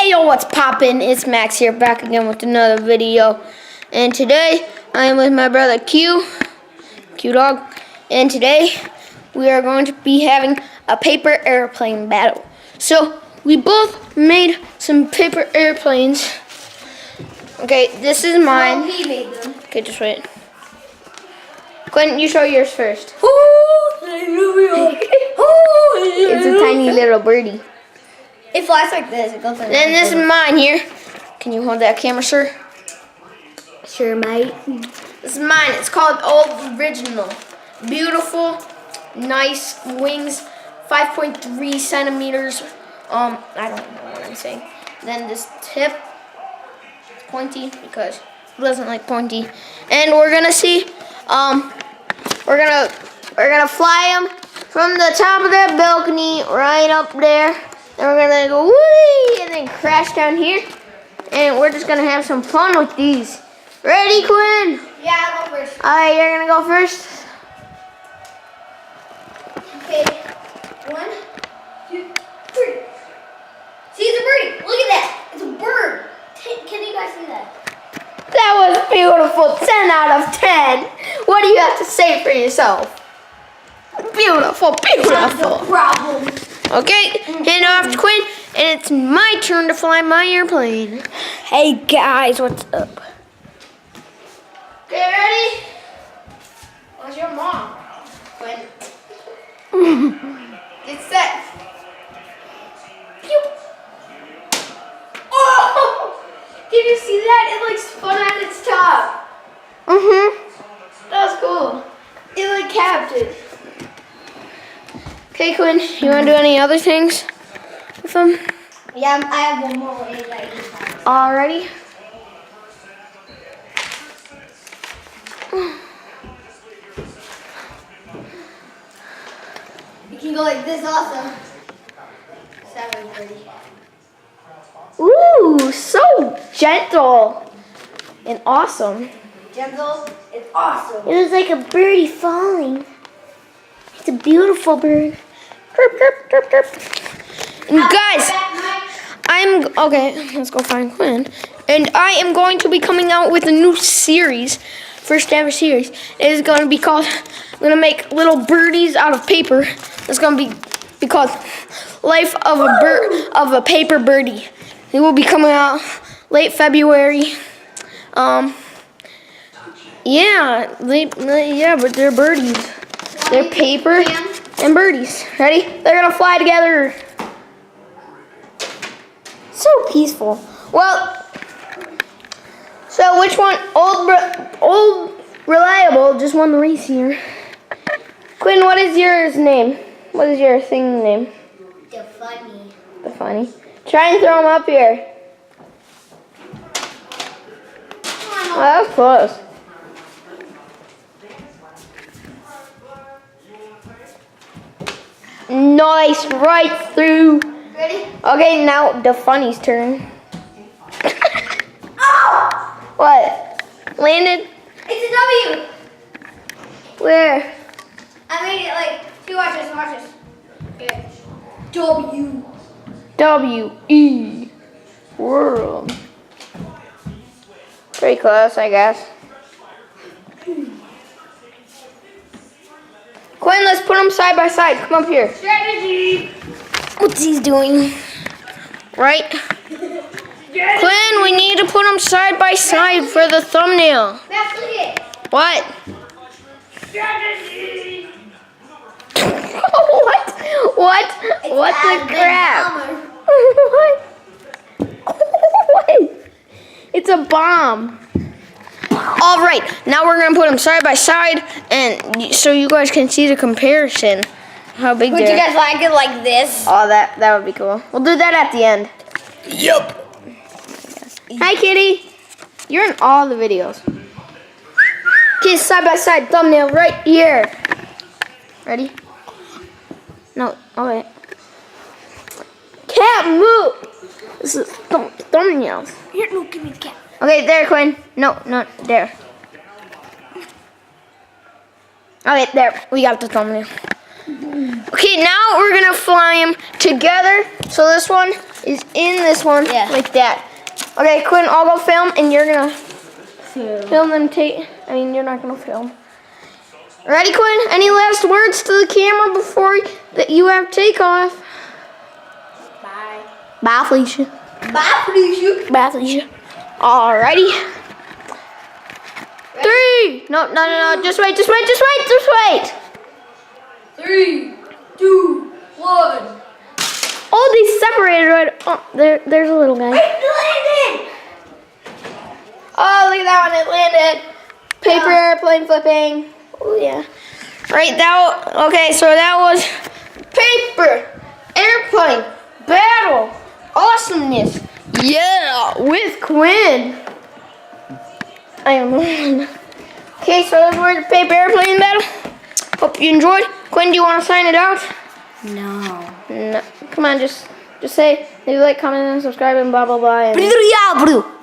Hey yo, what's poppin'? It's Max here, back again with another video. And today, I am with my brother Q Dog. And today, we are going to be having a paper airplane battle. So, we both made some paper airplanes. Okay, this is mine. Well, he made them. Okay, just wait. Quentin, you show yours first. It's a tiny little birdie. It flies like this. It goes like Then this is mine here. Can you hold that camera, sir? Sure, mate. This is mine. It's called Old Original. Beautiful, nice wings, 5.3 centimeters. I don't know what I'm saying. Then this tip, pointy because who doesn't like pointy? And we're gonna see. We're gonna fly them from the top of that balcony right up there. Then we're gonna go whee and then crash down here. And we're just gonna have some fun with these. Ready, Quinn? Yeah, I'll go first. Alright, you're gonna go first. Okay. 1, 2, 3. See, it's a birdie. Look at that. It's a bird. Can you guys see that? That was beautiful. 10 out of 10. What do you have to say for yourself? Beautiful, beautiful. No problem. Okay, hand off to Quinn, and it's my turn to fly my airplane. Hey guys, what's up? Okay, ready? Where's your mom? Quinn. Get set. Pew. Oh! Did you see that? It like spun at its top. That was cool. It like capped it. Okay, Quinn, you want to do any other things with them? Yeah, I have one more way that I can Alrighty. You can go like this also. 7:30. Ooh, so gentle and awesome. Gentle. It's awesome. It was like a birdie falling. It's a beautiful bird. Chirp, chirp, chirp, chirp. And guys, okay, let's go find Quinn. And I am going to be coming out with a new series, first ever series. It is going to be called, I'm going to make little birdies out of paper. It's going to be called Life of a Paper Birdie. It will be coming out late February. Yeah, but they're birdies. They're paper and birdies. Ready? They're gonna fly together. So peaceful. Well, so which one? Old Reliable just won the race here. Quinn, what is yours name? What is your thing name? The funny. The funny. Try and throw them up here. Oh, that was close. Nice, right through. Ready? Okay, now the funny's turn. Oh! What? Landed? It's a W. Where? I made it like, see, watch this. Okay. W. W-E. World. Pretty close, I guess. Quinn, let's put them side by side. Come up here. Strategy. What's he doing? Right? Quinn, we need to put them side by side for the thumbnail. Max, look at it. What? Strategy. What the crap? What? What? It's a bomb. All right, now we're gonna put them side by side, and so you guys can see the comparison. How big Would they you are. guys like it like this? Oh, that would be cool. We'll do that at the end. Yep. Hi, kitty. You're in all the videos. Okay, side by side thumbnail right here. Ready? No, all right. Cat move. This is thumbnails. Here, no, give me the cat. Okay, there, Quinn. No, there. Okay, there. We got the thumbnail. Okay, now we're gonna fly them together. So this one is in this one, like that. Okay, Quinn, I'll go film, and you're gonna film them. You're not gonna film. Ready, Quinn? Any last words to the camera before that you have takeoff? Bye. Bye, Felicia. Bye, Felicia. Bye, Felicia. Alrighty. 3. No. Just wait. 3, 2, 1. Oh, they separated right. Oh, there's a little guy. It landed. Oh, look at that one. It landed. Paper airplane flipping. Oh, yeah. Right, okay, so that was paper airplane battle. Awesomeness. Yeah, with Quinn. I am. Okay, so those were the paper airplane battle. Hope you enjoyed. Quinn, do you want to sign it out? No. No. Come on, just say, leave a like, comment, and subscribe, and blah, blah, blah. And